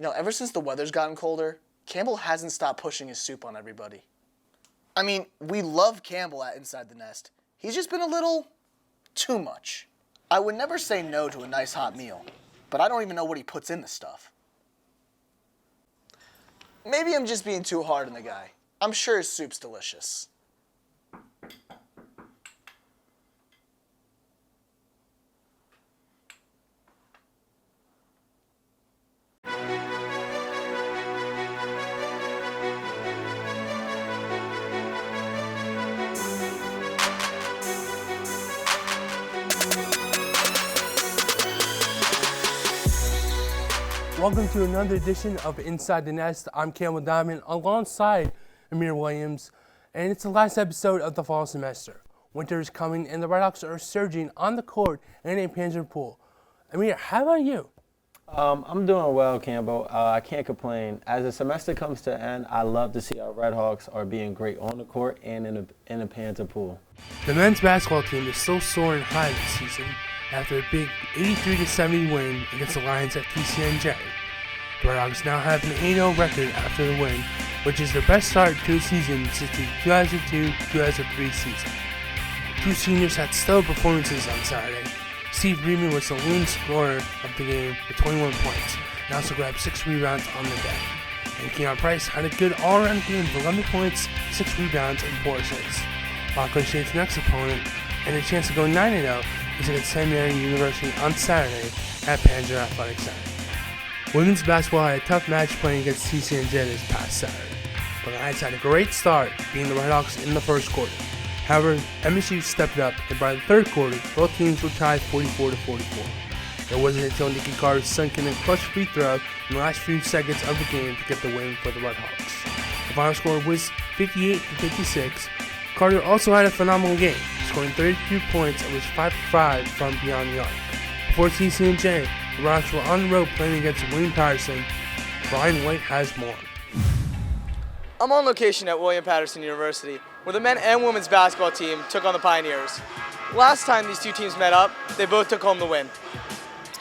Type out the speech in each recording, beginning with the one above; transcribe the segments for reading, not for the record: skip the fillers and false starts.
Ever since the weather's gotten colder, Campbell hasn't stopped pushing his soup on everybody. I mean, we love Campbell at Inside the Nest. He's just been a little too much. I would never say no to a nice hot meal, but I don't even know what he puts in the stuff. Maybe I'm just being too hard on the guy. I'm sure his soup's delicious. Welcome to another edition of Inside the Nest. I'm Campbell Diamond alongside Amir Williams, and it's the last episode of the fall semester. Winter is coming and the Red Hawks are surging on the court and in Panzer Pool. Amir, how about you? I'm doing well, Campbell. I can't complain. As the semester comes to an end, I love to see our Red Hawks are being great on the court and in a Panzer Pool. The men's basketball team is still soaring high this season after a big 83-70 win against the Lions at TCNJ. The Red Hawks now have an 8-0 record after the win, which is their best start to a season since the 2002-2003 season. Two seniors had stellar performances on Saturday. Steve Reedman was the leading scorer of the game with 21 points and also grabbed 6 rebounds on the day. And Keon Price had a good all-around game with 11 points, 6 rebounds, and 4 assists. Rockland State's next opponent and a chance to go 9-0 is against St. Mary University on Saturday at Panzer Athletic Center. Women's basketball had a tough match playing against TCNJ this past Saturday, but the Knights had a great start, beating the Red Hawks in the first quarter. However, MSU stepped up, and by the third quarter, both teams were tied 44-44. It wasn't until Nikki Carter sunk in a clutch free throw in the last few seconds of the game to get the win for the Red Hawks. The final score was 58-56. Carter also had a phenomenal game, scoring 32 points and was 5-5 from beyond the arc. Before TCNJ, the Red Hawks were on the road playing against William Patterson. Brian White has more. I'm on location at William Patterson University, where the men and women's basketball team took on the Pioneers. Last time these two teams met up, they both took home the win.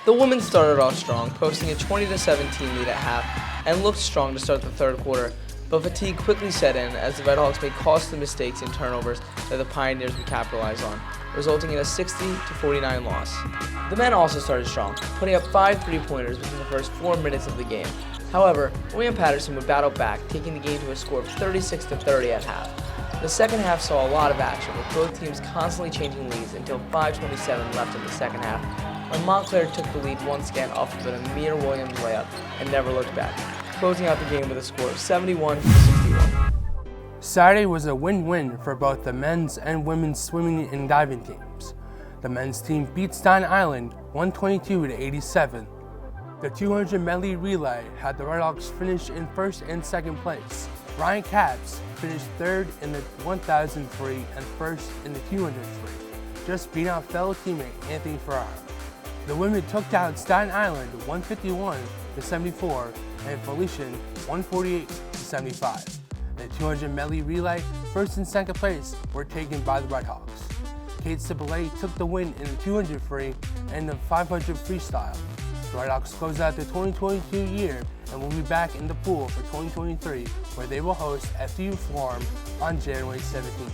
The women started off strong, posting a 20-17 lead at half, and looked strong to start the third quarter, but fatigue quickly set in as the Red Hawks made costly mistakes and turnovers that the Pioneers would capitalize on, resulting in a 60-49 loss. The men also started strong, putting up 5 3-pointers within the first 4 minutes of the game. However, William Patterson would battle back, taking the game to a score of 36-30 at half. The second half saw a lot of action, with both teams constantly changing leads until 5:27 left in the second half, when Montclair took the lead once again off of an Amir Williams layup and never looked back, closing out the game with a score of 71-61. Saturday was a win-win for both the men's and women's swimming and diving teams. The men's team beat Staten Island 122-87. The 200 medley relay had the Red Hawks finish in first and second place. Ryan Capps finished third in the 1000 free and first in the 200 free, just beating out fellow teammate Anthony Ferraro. The women took down Staten Island 151-74 and Felician 148-75. The 200 medley relay, first and second place, were taken by the Red Hawks. Kate Cipollette took the win in the 200 free and the 500 freestyle. The Red Hawks close out the 2022 year and will be back in the pool for 2023, where they will host FDU Forum on January 17th.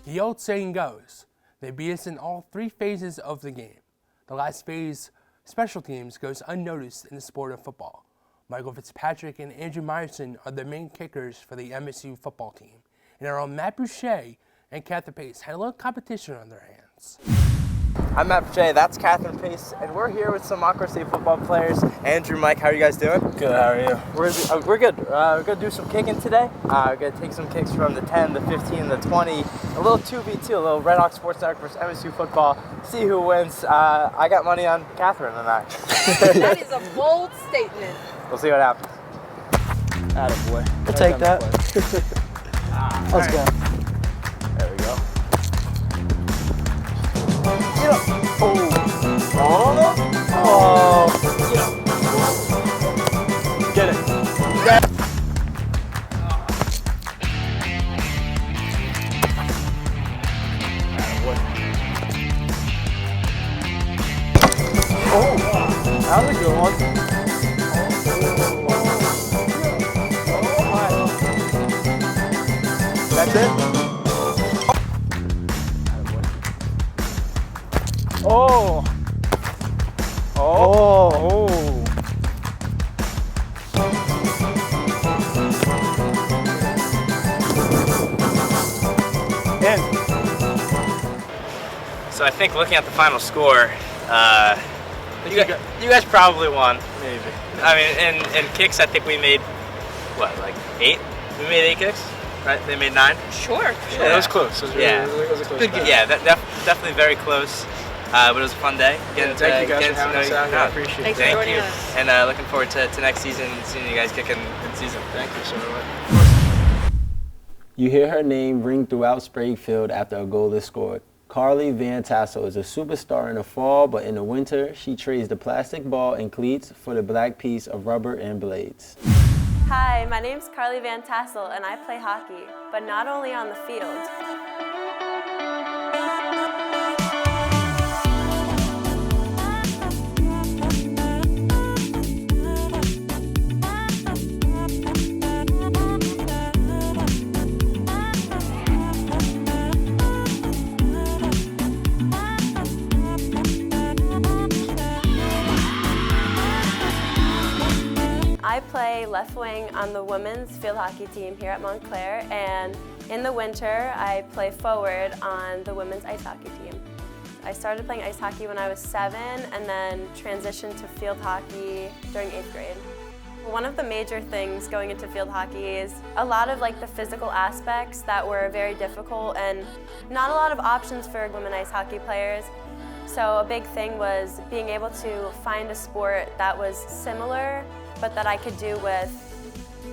The old saying goes, they beat us in all 3 phases of the game. The last phase, special teams, goes unnoticed in the sport of football. Michael Fitzpatrick and Andrew Meyerson are the main kickers for the MSU football team, and our own Matt Boucher and Catherine Pace had a little competition on their hands. I'm Matt Boucher, that's Catherine Pace, and we're here with some Montclair State football players. Andrew, Mike, how are you guys doing? Good, how are you? We're good. We're going to do some kicking today. We're going to take some kicks from the 10, the 15, the 20. A little 2v2, a little Red Hawks Sports Network versus MSU football. See who wins. I got money on Catherine tonight. That is a bold statement. We'll see what happens. Attaboy. We'll take that. Let's go. There we go. Get up. Oh. Get it. Oh, that was a good one. it. Oh. Oh. Oh. In. So I think looking at the final score, you guys probably won. Maybe. I mean, in kicks, I think we made, what, like 8? We made 8 kicks, right? They made 9? Sure. Yeah, it was close. It was a close Good, battle. yeah, definitely very close. But it was a fun day. Thank you guys for having us out here. I appreciate it. Thanks for Thank joining you. us. And looking forward to next season and seeing you guys kick in season. Thank you so much. You hear her name ring throughout Spraguefield after a goal is scored. Carly Van Tassel is a superstar in the fall, but in the winter, she trades the plastic ball and cleats for the black piece of rubber and blades. Hi, my name's Carly Van Tassel and I play hockey, but not only on the field. I play left wing on the women's field hockey team here at Montclair, and in the winter I play forward on the women's ice hockey team. I started playing ice hockey when I was 7 and then transitioned to field hockey during 8th grade. One of the major things going into field hockey is a lot of the physical aspects that were very difficult and not a lot of options for women ice hockey players. So a big thing was being able to find a sport that was similar but that I could do with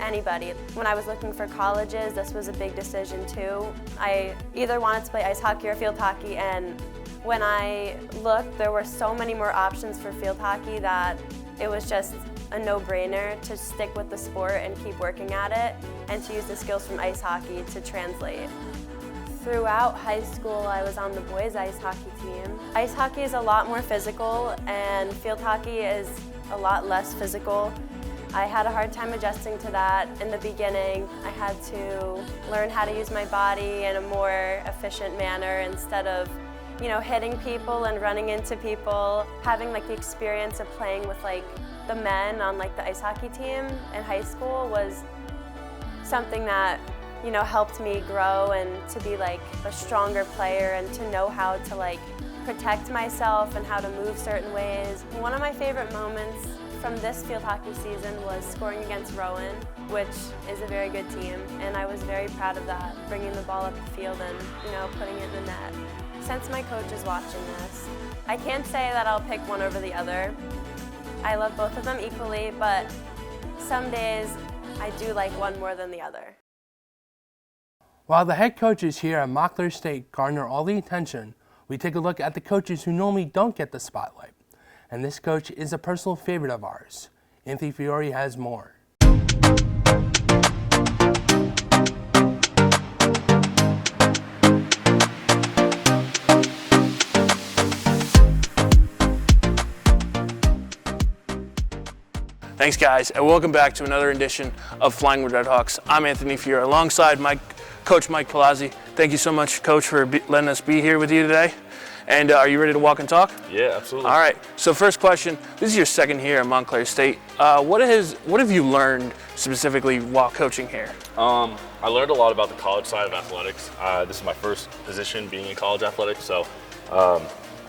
anybody. When I was looking for colleges, this was a big decision too. I either wanted to play ice hockey or field hockey, and when I looked, there were so many more options for field hockey that it was just a no-brainer to stick with the sport and keep working at it and to use the skills from ice hockey to translate. Throughout high school, I was on the boys' ice hockey team. Ice hockey is a lot more physical and field hockey is a lot less physical. I had a hard time adjusting to that in the beginning. I had to learn how to use my body in a more efficient manner instead of, hitting people and running into people. Having the experience of playing with the men on the ice hockey team in high school was something that helped me grow and to be a stronger player and to know how to protect myself and how to move certain ways. One of my favorite moments from this field hockey season was scoring against Rowan, which is a very good team, and I was very proud of that, bringing the ball up the field and putting it in the net. Since my coach is watching this, I can't say that I'll pick one over the other. I love both of them equally, but some days I do like one more than the other. While the head coaches here at Montclair State garner all the attention, we take a look at the coaches who normally don't get the spotlight. And this coach is a personal favorite of ours. Anthony Fiore has more. Thanks guys, and welcome back to another edition of Flying with Red Hawks. I'm Anthony Fiore alongside Coach Mike Palazzi. Thank you so much, Coach, for letting us be here with you today. And are you ready to walk and talk? Yeah, absolutely. All right. So first question, this is your second year at Montclair State. What have you learned specifically while coaching here? I learned a lot about the college side of athletics. This is my first position being in college athletics, so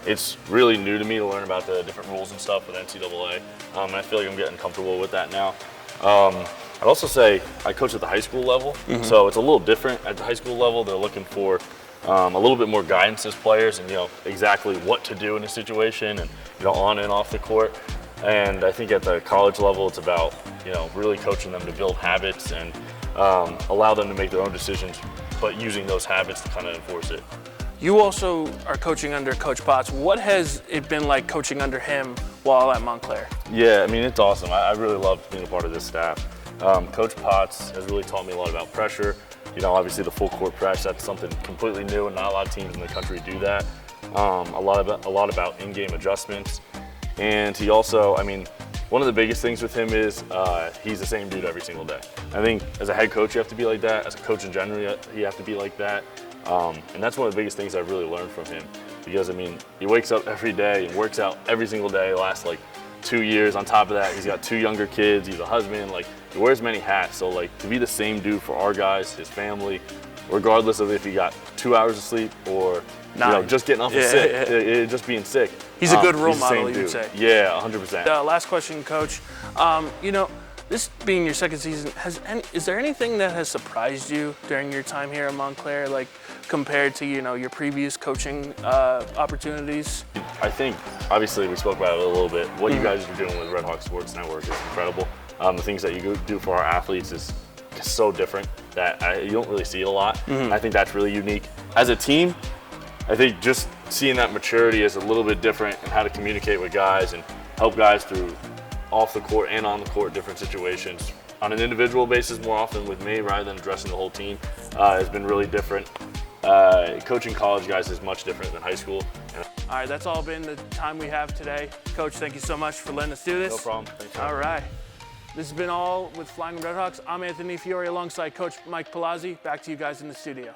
it's really new to me to learn about the different rules and stuff with NCAA. And I feel like I'm getting comfortable with that now. I'd also say I coach at the high school level, so it's a little different. At the high school level, they're looking for a little bit more guidance as players and exactly what to do in a situation and on and off the court. And I think at the college level it's about really coaching them to build habits and allow them to make their own decisions, but using those habits to kind of enforce it. You also are coaching under Coach Potts. What has it been like coaching under him while at Montclair? Yeah, I mean, it's awesome. I really love being a part of this staff. Coach Potts has really taught me a lot about pressure. Obviously the full court press, that's something completely new and not a lot of teams in the country do that. A lot about in-game adjustments. And he also, one of the biggest things with him is he's the same dude every single day. I think as a head coach, you have to be like that. As a coach in general, you have to be like that. And that's one of the biggest things I've really learned from him. Because, I mean, he wakes up every day and works out every single day, the last, like, 2 years. On top of that, he's got 2 younger kids. He's a husband. Like, he wears many hats. So, like, to be the same dude for our guys, his family, regardless of if he got 2 hours of sleep or you know, just getting off sick, just being sick. He's a good role he's the model, same you'd dude. say. Yeah, 100%. Last question, Coach. You know, this being your second season, is there anything that has surprised you during your time here at Montclair, like compared to, you know, your previous coaching opportunities? I think, obviously, we spoke about it a little bit. What you guys are doing with Red Hawk Sports Network is incredible. The things that you do for our athletes is so different that you don't really see it a lot. I think that's really unique. As a team, I think just seeing that maturity is a little bit different and how to communicate with guys and help guys through off the court and on the court different situations. On an individual basis more often with me rather than addressing the whole team has been really different. Coaching college guys is much different than high school. All right, that's all been the time we have today. Coach, thank you so much for letting us do this. No problem. Thanks. All right. This has been all with Flying Redhawks. I'm Anthony Fiore alongside Coach Mike Palazzi. Back to you guys in the studio.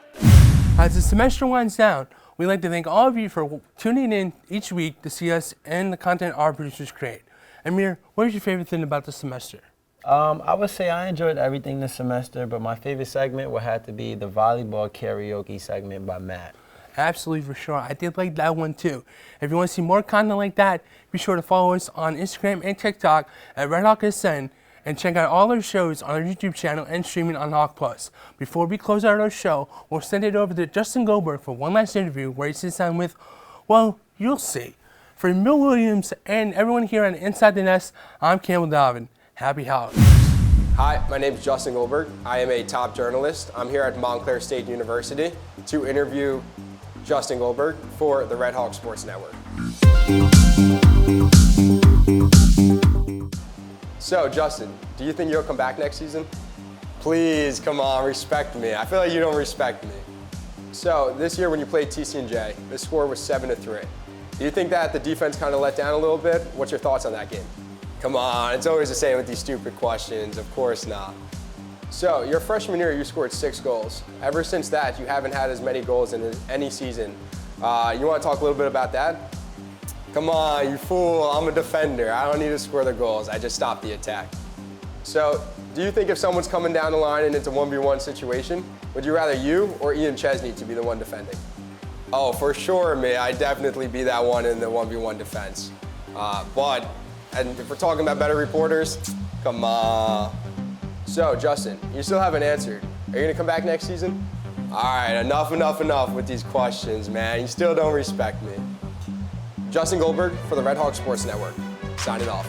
As the semester winds down, we'd like to thank all of you for tuning in each week to see us and the content our producers create. Amir, what is your favorite thing about the semester? I would say I enjoyed everything this semester, but my favorite segment would have to be the volleyball karaoke segment by Matt. Absolutely, for sure. I did like that one too. If you want to see more content like that, be sure to follow us on Instagram and TikTok at RedHawkSN and check out all our shows on our YouTube channel and streaming on Hawk Plus. Before we close out our show, we'll send it over to Justin Goldberg for one last interview where he sits down with, well, you'll see. For Mill Williams and everyone here on Inside the Nest, I'm Campbell Donovan. Happy holidays. Hi, my name is Justin Goldberg. I am a top journalist. I'm here at Montclair State University to interview Justin Goldberg for the Red Hawk Sports Network. So, Justin, do you think you'll come back next season? Please, come on, respect me. I feel like you don't respect me. So, this year when you played TCNJ, the score was 7-3. Do you think that the defense kind of let down a little bit? What's your thoughts on that game? Come on, it's always the same with these stupid questions. Of course not. So, your freshman year, you scored 6 goals. Ever since that, you haven't had as many goals in any season. You want to talk a little bit about that? Come on, you fool, I'm a defender. I don't need to score the goals. I just stop the attack. So, do you think if someone's coming down the line and it's a 1v1 situation, would you rather you or Ian Chesney to be the one defending? Oh, for sure, me. I'd definitely be that one in the 1v1 defense. And if we're talking about better reporters, come on. So, Justin, you still haven't answered. Are you gonna come back next season? All right, enough with these questions, man. You still don't respect me. Justin Goldberg for the Red Hawk Sports Network. Signing off.